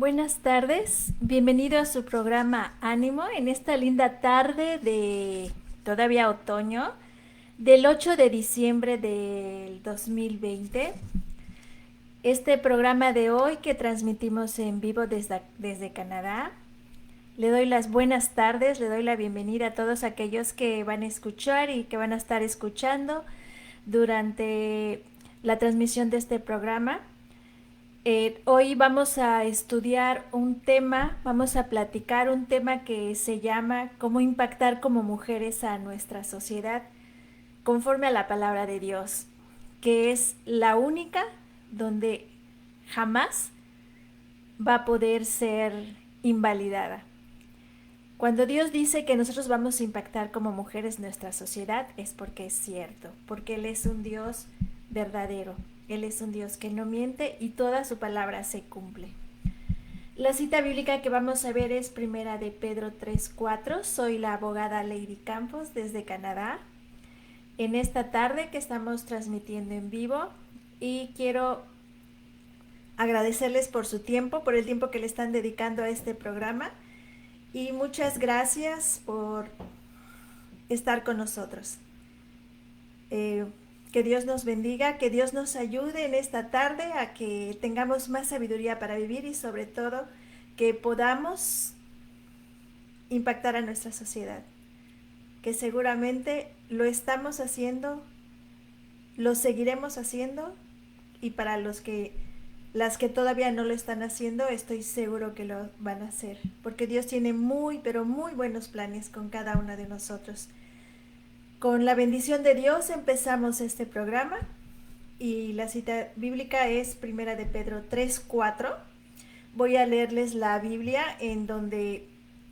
Buenas tardes, bienvenido a su programa Ánimo en esta linda tarde de todavía otoño del 8 de diciembre del 2020. Este programa de hoy que transmitimos en vivo desde Canadá. Le doy las buenas tardes, le doy la bienvenida a todos aquellos que van a escuchar y que van a estar escuchando durante la transmisión de este programa. Hoy vamos a estudiar un tema, vamos a platicar un tema que se llama cómo impactar como mujeres a nuestra sociedad conforme a la palabra de Dios, que es la única donde jamás va a poder ser invalidada. Cuando Dios dice que nosotros vamos a impactar como mujeres nuestra sociedad es porque es cierto, porque Él es un Dios verdadero. Él es un Dios que no miente y toda su palabra se cumple. La cita bíblica que vamos a ver es primera de Pedro 3:4. Soy la abogada Lady Campos desde Canadá. En esta tarde que estamos transmitiendo en vivo y quiero agradecerles por su tiempo, por el tiempo que le están dedicando a este programa y muchas gracias por estar con nosotros. Eh, que Dios nos bendiga, que Dios nos ayude en esta tarde a que tengamos más sabiduría para vivir y sobre todo que podamos impactar a nuestra sociedad, que seguramente lo estamos haciendo, lo seguiremos haciendo y para las que todavía no lo están haciendo, estoy seguro que lo van a hacer, porque Dios tiene muy, pero muy buenos planes con cada una de nosotros. Con la bendición de Dios empezamos este programa y la cita bíblica es primera de Pedro 3:4. Voy a leerles la Biblia en donde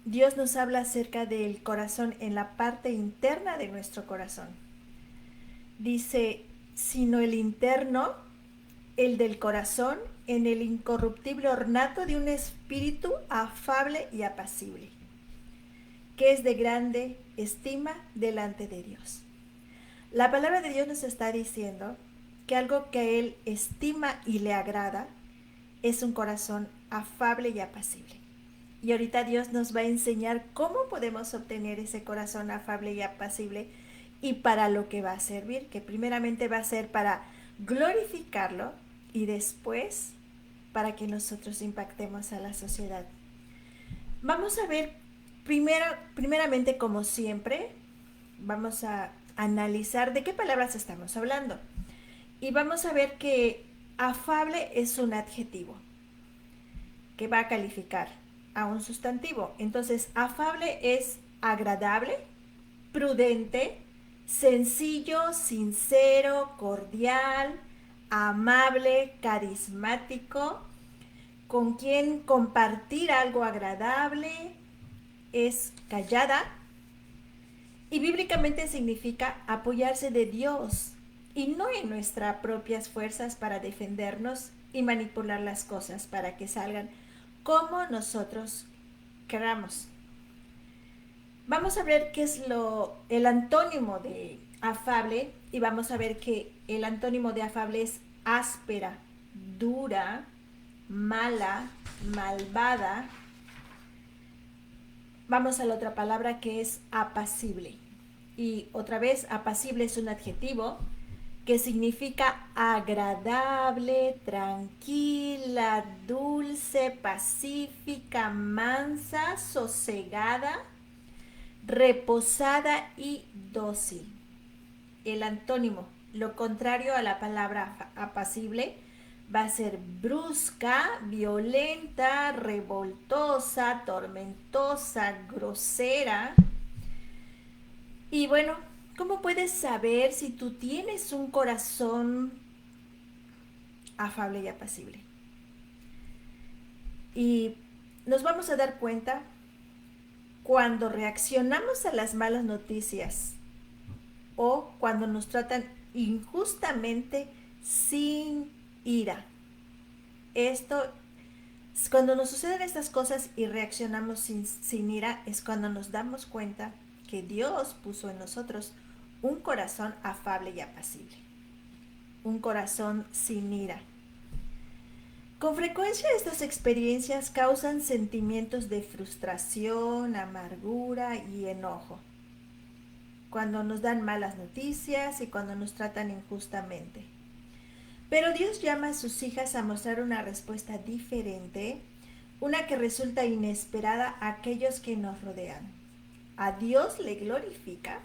Dios nos habla acerca del corazón en la parte interna de nuestro corazón. Dice, sino el interno, el del corazón, en el incorruptible ornato de un espíritu afable y apacible, que es de grande estima delante de Dios. La palabra de Dios nos está diciendo que algo que Él estima y le agrada es un corazón afable y apacible. Y ahorita Dios nos va a enseñar cómo podemos obtener ese corazón afable y apacible y para lo que va a servir, que primeramente va a ser para glorificarlo y después para que nosotros impactemos a la sociedad. Vamos a ver primeramente, como siempre, vamos a analizar de qué palabras estamos hablando. Y vamos a ver que afable es un adjetivo que va a calificar a un sustantivo. Entonces, afable es agradable, prudente, sencillo, sincero, cordial, amable, carismático, con quien compartir algo agradable, es callada y bíblicamente significa apoyarse de Dios y no en nuestras propias fuerzas para defendernos y manipular las cosas para que salgan como nosotros queramos. Vamos a ver qué es el antónimo de afable y vamos a ver que el antónimo de afable es áspera, dura, mala, malvada. Vamos a la otra palabra que es apacible. Y otra vez, apacible es un adjetivo que significa agradable, tranquila, dulce, pacífica, mansa, sosegada, reposada y dócil. El antónimo, lo contrario a la palabra apacible, va a ser brusca, violenta, revoltosa, tormentosa, grosera. Y bueno, ¿cómo puedes saber si tú tienes un corazón afable y apacible? Y nos vamos a dar cuenta cuando reaccionamos a las malas noticias o cuando nos tratan injustamente sin ira. Esto, cuando nos suceden estas cosas y reaccionamos sin ira, es cuando nos damos cuenta que Dios puso en nosotros un corazón afable y apacible, un corazón sin ira. Con frecuencia estas experiencias causan sentimientos de frustración, amargura y enojo, cuando nos dan malas noticias y cuando nos tratan injustamente. Pero Dios llama a sus hijas a mostrar una respuesta diferente, una que resulta inesperada a aquellos que nos rodean. A Dios le glorifica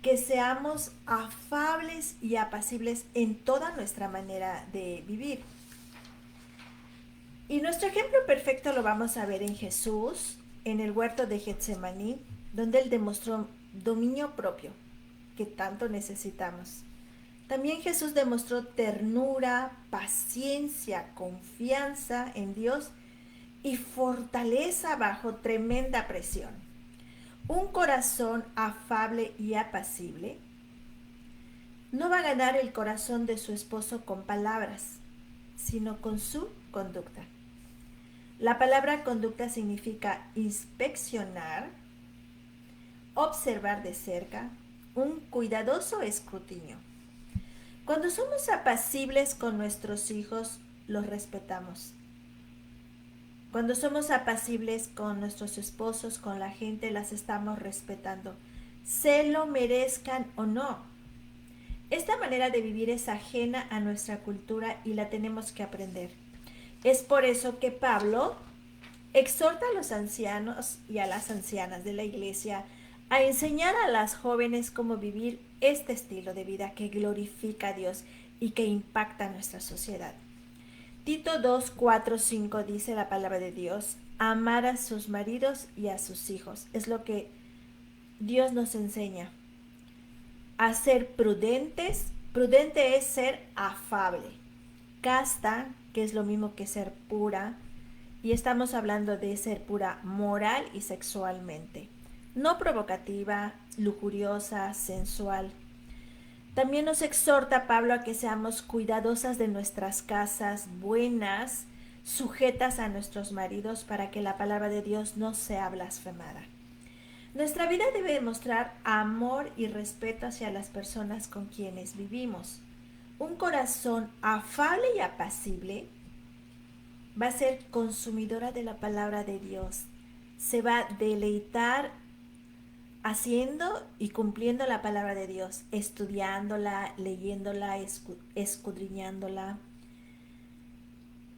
que seamos afables y apacibles en toda nuestra manera de vivir. Y nuestro ejemplo perfecto lo vamos a ver en Jesús, en el huerto de Getsemaní, donde Él demostró dominio propio, que tanto necesitamos. También Jesús demostró ternura, paciencia, confianza en Dios y fortaleza bajo tremenda presión. Un corazón afable y apacible no va a ganar el corazón de su esposo con palabras, sino con su conducta. La palabra conducta significa inspeccionar, observar de cerca, un cuidadoso escrutinio. Cuando somos apacibles con nuestros hijos, los respetamos. Cuando somos apacibles con nuestros esposos, con la gente, las estamos respetando, se lo merezcan o no. Esta manera de vivir es ajena a nuestra cultura y la tenemos que aprender. Es por eso que Pablo exhorta a los ancianos y a las ancianas de la iglesia a enseñar a las jóvenes cómo vivir este estilo de vida que glorifica a Dios y que impacta a nuestra sociedad. Tito 2, 4, 5 dice la palabra de Dios: amar a sus maridos y a sus hijos. Es lo que Dios nos enseña. A ser prudentes. Prudente es ser afable. Casta, que es lo mismo que ser pura, y estamos hablando de ser pura moral y sexualmente. No provocativa, lujuriosa, sensual. También nos exhorta Pablo a que seamos cuidadosas de nuestras casas, buenas, sujetas a nuestros maridos para que la palabra de Dios no sea blasfemada. Nuestra vida debe demostrar amor y respeto hacia las personas con quienes vivimos. Un corazón afable y apacible va a ser consumidora de la palabra de Dios. Se va a deleitar haciendo y cumpliendo la palabra de Dios, estudiándola, leyéndola, escudriñándola.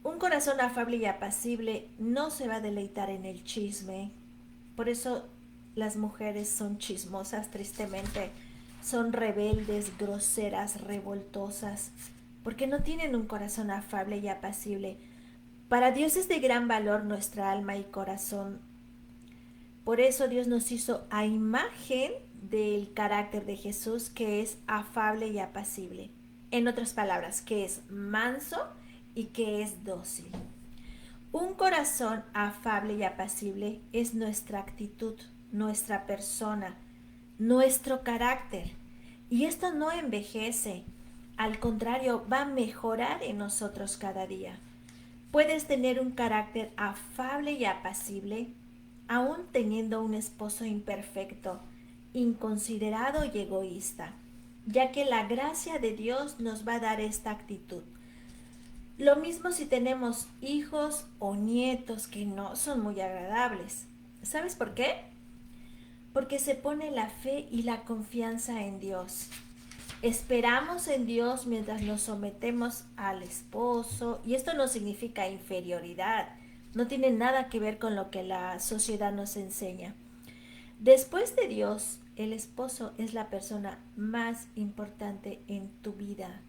Un corazón afable y apacible no se va a deleitar en el chisme. Por eso las mujeres son chismosas, tristemente. Son rebeldes, groseras, revoltosas, porque no tienen un corazón afable y apacible. Para Dios es de gran valor nuestra alma y corazón. Por eso Dios nos hizo a imagen del carácter de Jesús, que es afable y apacible. En otras palabras, que es manso y que es dócil. Un corazón afable y apacible es nuestra actitud, nuestra persona, nuestro carácter. Y esto no envejece, al contrario, va a mejorar en nosotros cada día. Puedes tener un carácter afable y apacible, aún teniendo un esposo imperfecto, inconsiderado y egoísta, ya que la gracia de Dios nos va a dar esta actitud. Lo mismo si tenemos hijos o nietos que no son muy agradables. ¿Sabes por qué? Porque se pone la fe y la confianza en Dios. Esperamos en Dios mientras nos sometemos al esposo, y esto no significa inferioridad, no tiene nada que ver con lo que la sociedad nos enseña. Después de Dios, el esposo es la persona más importante en tu vida.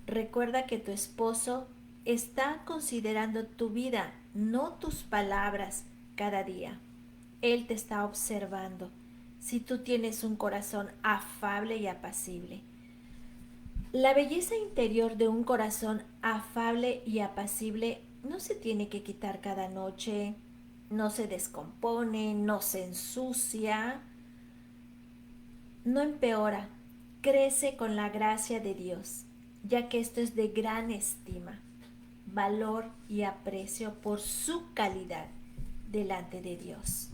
Recuerda que tu esposo está considerando tu vida, no tus palabras cada día. Él te está observando. Si tú tienes un corazón afable y apacible. La belleza interior de un corazón afable y apacible no se tiene que quitar cada noche, no se descompone, no se ensucia, no empeora, crece con la gracia de Dios, ya que esto es de gran estima, valor y aprecio por su calidad delante de Dios.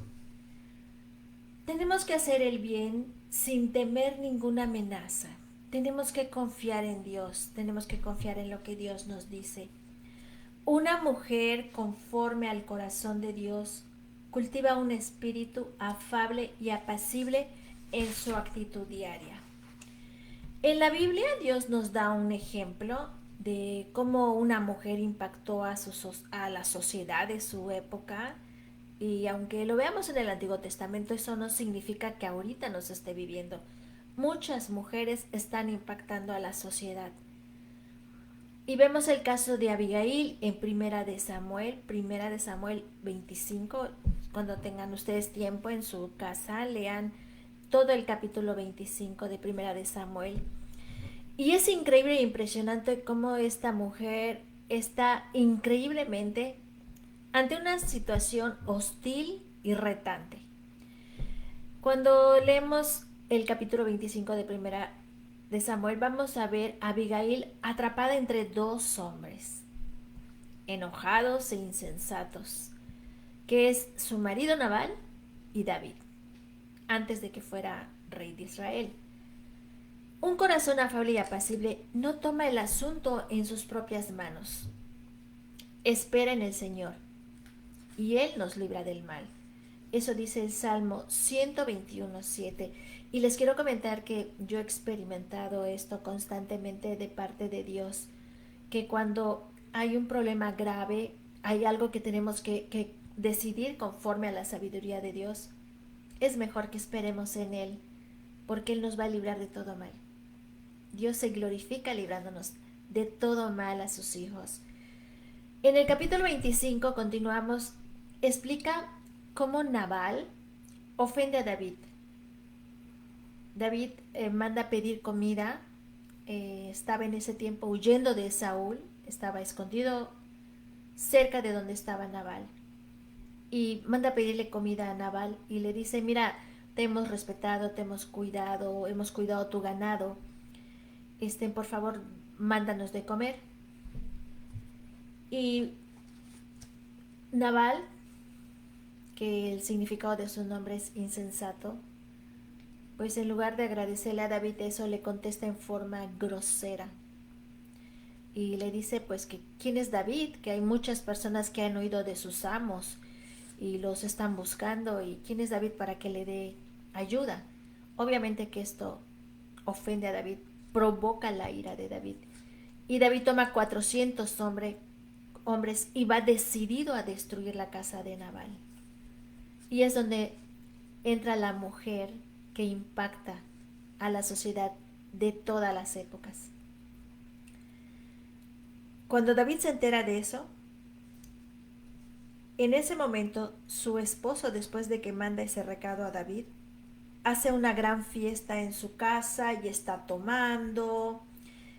Tenemos que hacer el bien sin temer ninguna amenaza. tenemos que confiar en Dios, tenemos que confiar en lo que Dios nos dice. Una mujer conforme al corazón de Dios cultiva un espíritu afable y apacible en su actitud diaria. En la Biblia Dios nos da un ejemplo de cómo una mujer impactó a la sociedad de su época, y aunque lo veamos en el Antiguo Testamento, eso no significa que ahorita nos esté viviendo. Muchas mujeres están impactando a la sociedad. Y vemos el caso de Abigail en Primera de Samuel 25. Cuando tengan ustedes tiempo en su casa, lean todo el capítulo 25 de Primera de Samuel. Y es increíble e impresionante cómo esta mujer está increíblemente ante una situación hostil y retante. Cuando leemos el capítulo 25 de Primera de Samuel, vamos a ver a Abigail atrapada entre dos hombres, enojados e insensatos, que es su marido Nabal y David, antes de que fuera rey de Israel. Un corazón afable y apacible no toma el asunto en sus propias manos. Espera en el Señor, y Él nos libra del mal. Eso dice el Salmo 121:7. Y les quiero comentar que yo he experimentado esto constantemente de parte de Dios, que cuando hay un problema grave, hay algo que tenemos que decidir conforme a la sabiduría de Dios, es mejor que esperemos en Él, porque Él nos va a librar de todo mal. Dios se glorifica librándonos de todo mal a sus hijos. En el capítulo 25 continuamos, explica cómo Nabal ofende a David. David manda pedir comida, estaba en ese tiempo huyendo de Saúl, estaba escondido cerca de donde estaba Nabal. Y manda pedirle comida a Nabal y le dice, mira, te hemos respetado, te hemos cuidado tu ganado, por favor, mándanos de comer. Y Nabal, que el significado de su nombre es insensato, pues en lugar de agradecerle a David eso, le contesta en forma grosera. Y le dice pues que quién es David, que hay muchas personas que han oído de sus amos y los están buscando, y quién es David para que le dé ayuda. Obviamente que esto ofende a David, provoca la ira de David. Y David toma 400 hombres y va decidido a destruir la casa de Nabal. Y es donde entra la mujer que impacta a la sociedad de todas las épocas. Cuando David se entera de eso, en ese momento su esposo, después de que manda ese recado a David, hace una gran fiesta en su casa y está tomando,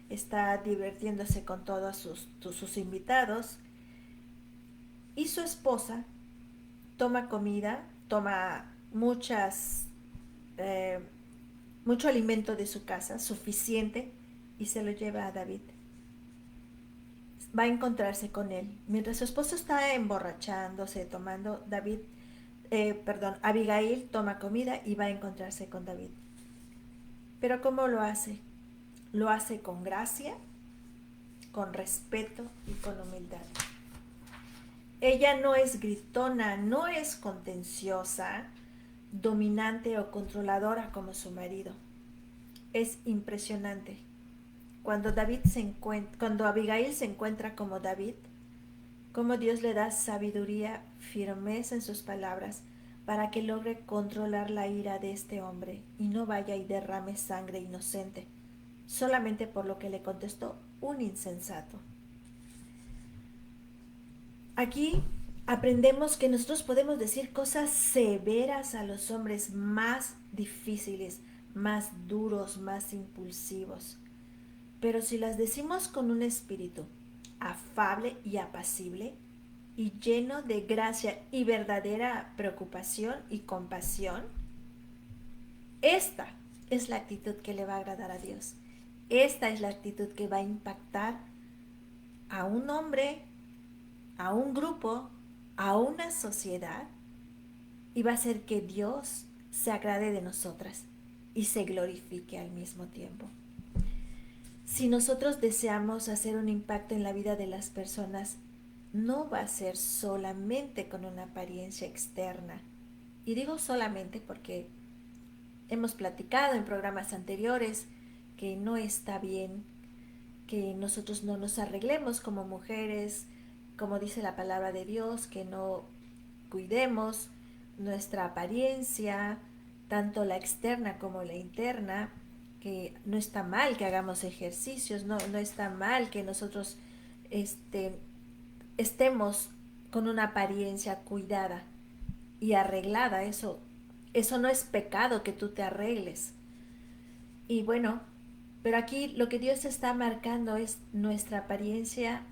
está divirtiéndose con todos sus invitados. Y su esposa toma comida, toma eh, mucho alimento de su casa, suficiente, y se lo lleva a David. Va a encontrarse con él. Mientras su esposo está emborrachándose, tomando, Abigail toma comida y va a encontrarse con David. Pero ¿cómo lo hace? Lo hace con gracia, con respeto y con humildad. Ella no es gritona, no es contenciosa, dominante o controladora como su marido. Es impresionante. Cuando Abigail se encuentra como David, como Dios le da sabiduría, firmeza en sus palabras, para que logre controlar la ira de este hombre y no vaya y derrame sangre inocente, solamente por lo que le contestó un insensato. Aquí aprendemos que nosotros podemos decir cosas severas a los hombres más difíciles, más duros, más impulsivos. Pero si las decimos con un espíritu afable y apacible y lleno de gracia y verdadera preocupación y compasión, esta es la actitud que le va a agradar a Dios. Esta es la actitud que va a impactar a un hombre, a un grupo, a una sociedad, y va a hacer que Dios se agrade de nosotras y se glorifique al mismo tiempo. Si nosotros deseamos hacer un impacto en la vida de las personas, no va a ser solamente con una apariencia externa. Y digo solamente porque hemos platicado en programas anteriores que no está bien que nosotros no nos arreglemos como mujeres, como dice la palabra de Dios, que no cuidemos nuestra apariencia, tanto la externa como la interna, que no está mal que hagamos ejercicios, no está mal que nosotros este, estemos con una apariencia cuidada y arreglada. Eso no es pecado que tú te arregles. Y bueno, pero aquí lo que Dios está marcando es nuestra apariencia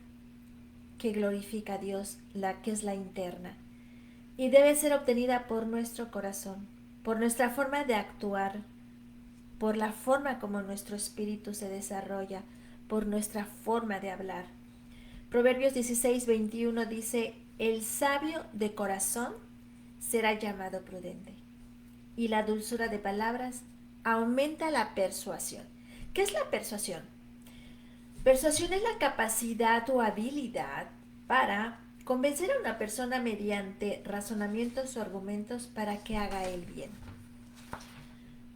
que glorifica a Dios, la que es la interna. Y debe ser obtenida por nuestro corazón, por nuestra forma de actuar, por la forma como nuestro espíritu se desarrolla, por nuestra forma de hablar. Proverbios 16:21 dice, el sabio de corazón será llamado prudente, y la dulzura de palabras aumenta la persuasión. ¿Qué es la persuasión? Persuasión es la capacidad o habilidad para convencer a una persona mediante razonamientos o argumentos para que haga el bien.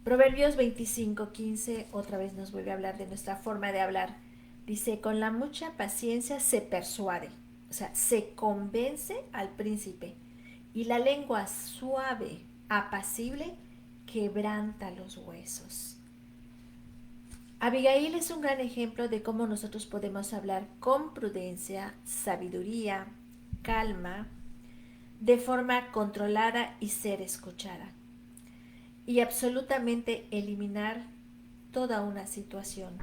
Proverbios 25:15 otra vez nos vuelve a hablar de nuestra forma de hablar. Dice, con la mucha paciencia se persuade, o sea, se convence al príncipe, y la lengua suave, apacible, quebranta los huesos. Abigail es un gran ejemplo de cómo nosotros podemos hablar con prudencia, sabiduría, calma, de forma controlada y ser escuchada. Y absolutamente eliminar toda una situación.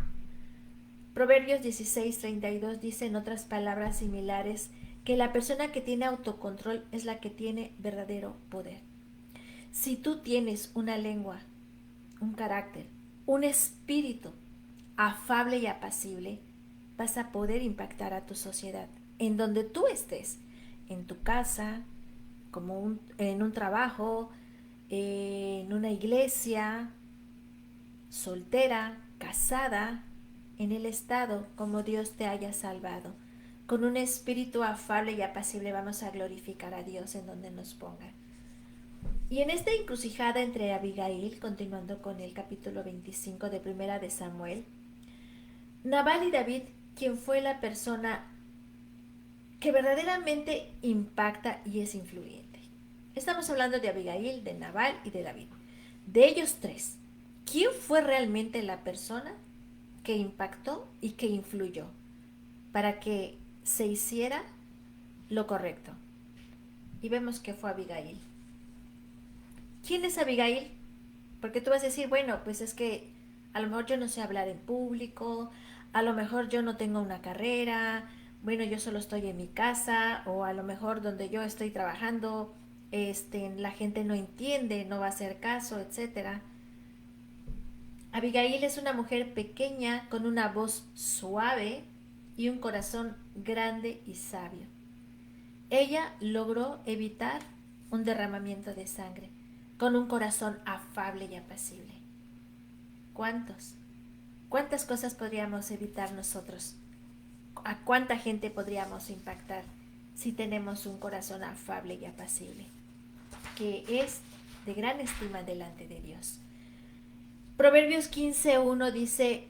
Proverbios 16:32 dice en otras palabras similares que la persona que tiene autocontrol es la que tiene verdadero poder. Si tú tienes una lengua, un carácter, un espíritu afable y apacible, vas a poder impactar a tu sociedad, en donde tú estés, en tu casa, en un trabajo, en una iglesia, soltera, casada, en el estado como Dios te haya salvado. Con un espíritu afable y apacible vamos a glorificar a Dios en donde nos ponga. Y en esta encrucijada entre Abigail, continuando con el capítulo 25 de Primera de Samuel, Nabal y David, quien fue la persona que verdaderamente impacta y es influyente. Estamos hablando de Abigail, de Nabal y de David. De ellos tres, ¿quién fue realmente la persona que impactó y que influyó para que se hiciera lo correcto? Y vemos que fue Abigail. ¿Quién es Abigail? Porque tú vas a decir, bueno, pues es que a lo mejor yo no sé hablar en público, a lo mejor yo no tengo una carrera, bueno, yo solo estoy en mi casa, o a lo mejor donde yo estoy trabajando, la gente no entiende, no va a hacer caso, etcétera. Abigail es una mujer pequeña con una voz suave y un corazón grande y sabio. Ella logró evitar un derramamiento de sangre con un corazón afable y apacible. ¿Cuántos? ¿Cuántas cosas podríamos evitar nosotros? ¿A cuánta gente podríamos impactar si tenemos un corazón afable y apacible? Que es de gran estima delante de Dios. Proverbios 15:1 dice,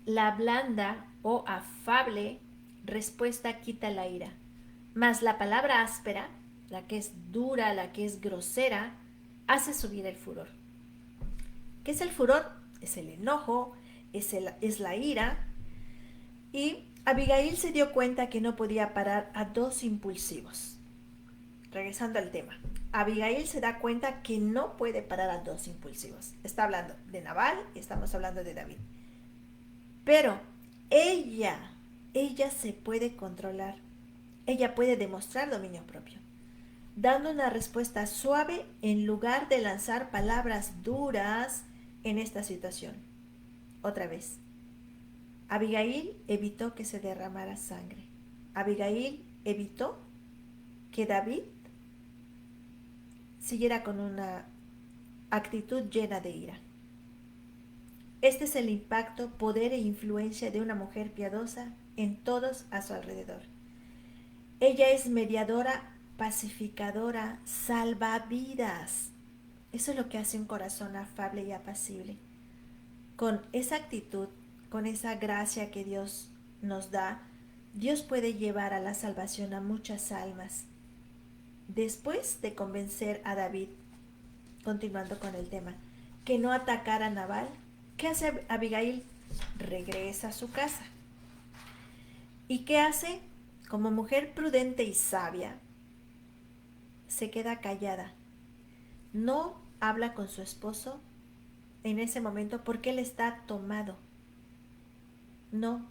la blanda o afable respuesta quita la ira, mas la palabra áspera, la que es dura, la que es grosera, hace subir el furor. ¿Qué es el furor? Es el enojo, es la ira. Y Abigail se dio cuenta que no podía parar a dos impulsivos. Regresando al tema, Abigail se da cuenta que no puede parar a dos impulsivos. Está hablando de Nabal y estamos hablando de David. Pero ella se puede controlar. Ella puede demostrar dominio propio, dando una respuesta suave en lugar de lanzar palabras duras en esta situación. Otra vez, Abigail evitó que se derramara sangre. Abigail evitó que David siguiera con una actitud llena de ira. Este es el impacto, poder e influencia de una mujer piadosa en todos a su alrededor. Ella es mediadora, pacificadora, salvavidas. Eso es lo que hace un corazón afable y apacible. Con esa actitud, con esa gracia que Dios nos da, Dios puede llevar a la salvación a muchas almas. Después de convencer a David, continuando con el tema, que no atacara a Nabal, ¿qué hace Abigail? Regresa a su casa. ¿Y qué hace? Como mujer prudente y sabia, se queda callada. No habla con su esposo en ese momento porque él está tomado. No,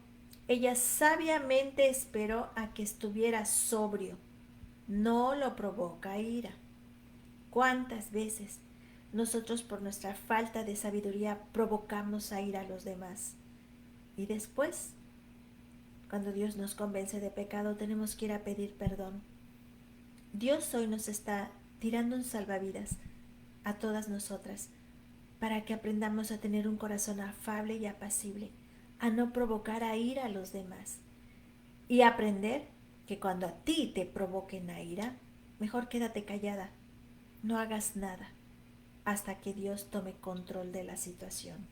ella sabiamente esperó a que estuviera sobrio. No lo provoca a ira. ¿Cuántas veces nosotros por nuestra falta de sabiduría provocamos a ira a los demás? Y después, cuando Dios nos convence de pecado, tenemos que ir a pedir perdón. Dios hoy nos está tirando un salvavidas a todas nosotras para que aprendamos a tener un corazón afable y apacible, a no provocar a ira a los demás y aprender que cuando a ti te provoquen a ira, mejor quédate callada, no hagas nada hasta que Dios tome control de la situación.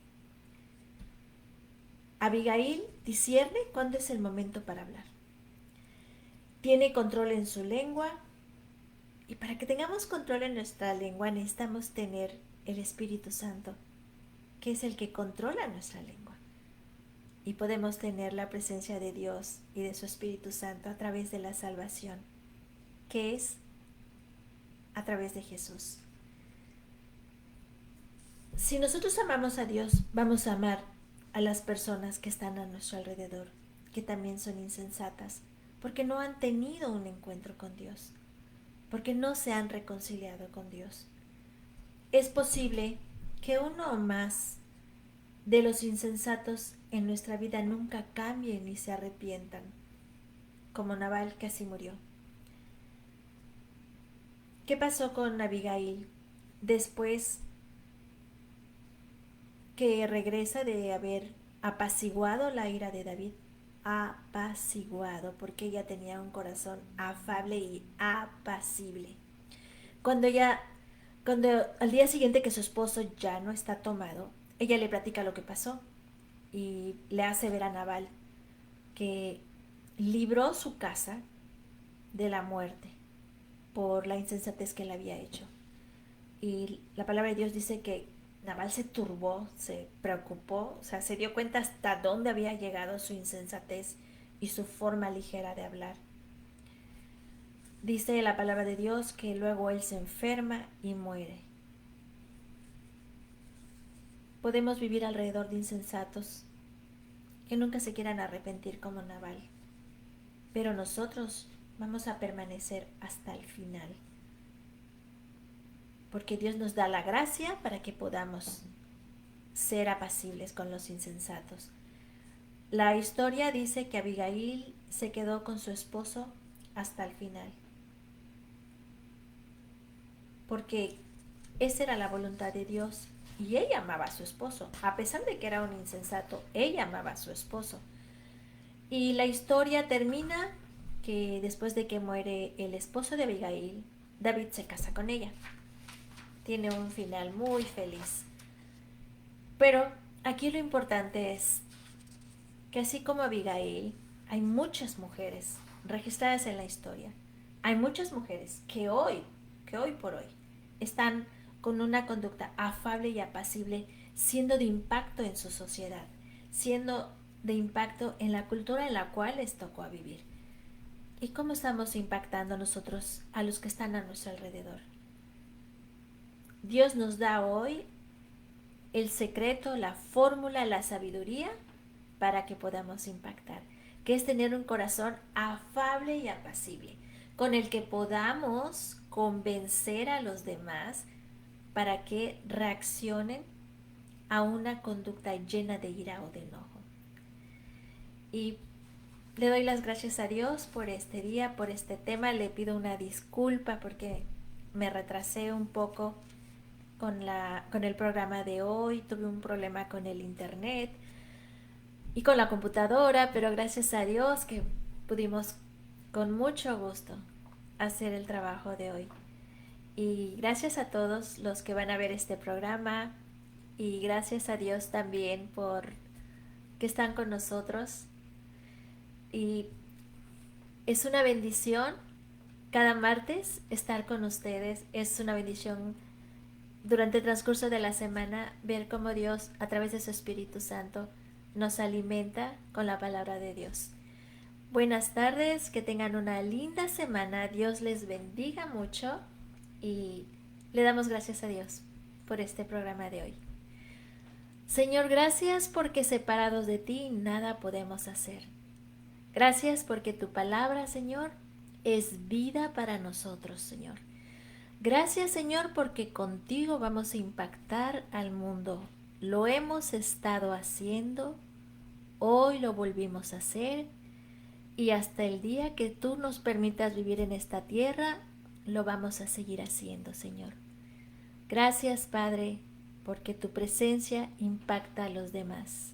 Abigail discierne cuándo es el momento para hablar. Tiene control en su lengua y para que tengamos control en nuestra lengua necesitamos tener el Espíritu Santo, que es el que controla nuestra lengua. Y podemos tener la presencia de Dios y de su Espíritu Santo a través de la salvación, que es a través de Jesús. Si nosotros amamos a Dios, vamos a amar a las personas que están a nuestro alrededor, que también son insensatas, porque no han tenido un encuentro con Dios, porque no se han reconciliado con Dios. Es posible que uno o más de los insensatos en nuestra vida nunca cambien ni se arrepientan, como Nabal que así murió. ¿Qué pasó con Abigail después que regresa de haber apaciguado la ira de David? Apaciguado, porque ella tenía un corazón afable y apacible. Cuando al día siguiente que su esposo ya no está tomado, ella le platica lo que pasó y le hace ver a Nabal que libró su casa de la muerte por la insensatez que él había hecho. Y la palabra de Dios dice que Nabal se turbó, se preocupó, o sea, se dio cuenta hasta dónde había llegado su insensatez y su forma ligera de hablar. Dice la palabra de Dios que luego él se enferma y muere. Podemos vivir alrededor de insensatos que nunca se quieran arrepentir como Nabal, pero nosotros vamos a permanecer hasta el final, porque Dios nos da la gracia para que podamos ser apacibles con los insensatos. La historia dice que Abigail se quedó con su esposo hasta el final, porque esa era la voluntad de Dios y ella amaba a su esposo. A pesar de que era un insensato, ella amaba a su esposo. Y la historia termina que después de que muere el esposo de Abigail, David se casa con ella. Tiene un final muy feliz. Pero aquí lo importante es que así como Abigail, hay muchas mujeres registradas en la historia. Hay muchas mujeres que hoy por hoy, están con una conducta afable y apacible, siendo de impacto en su sociedad, siendo de impacto en la cultura en la cual les tocó a vivir. ¿Y cómo estamos impactando nosotros a los que están a nuestro alrededor? Dios nos da hoy el secreto, la fórmula, la sabiduría para que podamos impactar, que es tener un corazón afable y apacible, con el que podamos convencer a los demás para que reaccionen a una conducta llena de ira o de enojo. Y le doy las gracias a Dios por este día, por este tema. Le pido una disculpa porque me retrasé un poco con el programa de hoy. Tuve un problema con el internet y con la computadora, pero gracias a Dios que pudimos con mucho gusto hacer el trabajo de hoy. Y gracias a todos los que van a ver este programa y gracias a Dios también por que están con nosotros. Y es una bendición cada martes estar con ustedes. Es una bendición durante el transcurso de la semana ver cómo Dios a través de su Espíritu Santo nos alimenta con la palabra de Dios. Buenas tardes, que tengan una linda semana, Dios les bendiga mucho y le damos gracias a Dios por este programa de hoy. Señor, gracias porque separados de ti nada podemos hacer. Gracias porque tu palabra, Señor, es vida para nosotros, Señor. Gracias, Señor, porque contigo vamos a impactar al mundo. Lo hemos estado haciendo, hoy lo volvimos a hacer y hasta el día que tú nos permitas vivir en esta tierra, lo vamos a seguir haciendo, Señor. Gracias, Padre, porque tu presencia impacta a los demás.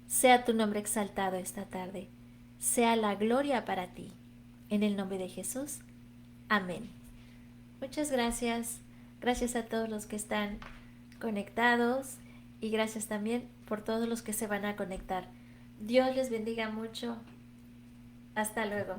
Sea tu nombre exaltado esta tarde. Sea la gloria para ti. En el nombre de Jesús. Amén. Muchas gracias. Gracias a todos los que están conectados y gracias también por todos los que se van a conectar. Dios les bendiga mucho. Hasta luego.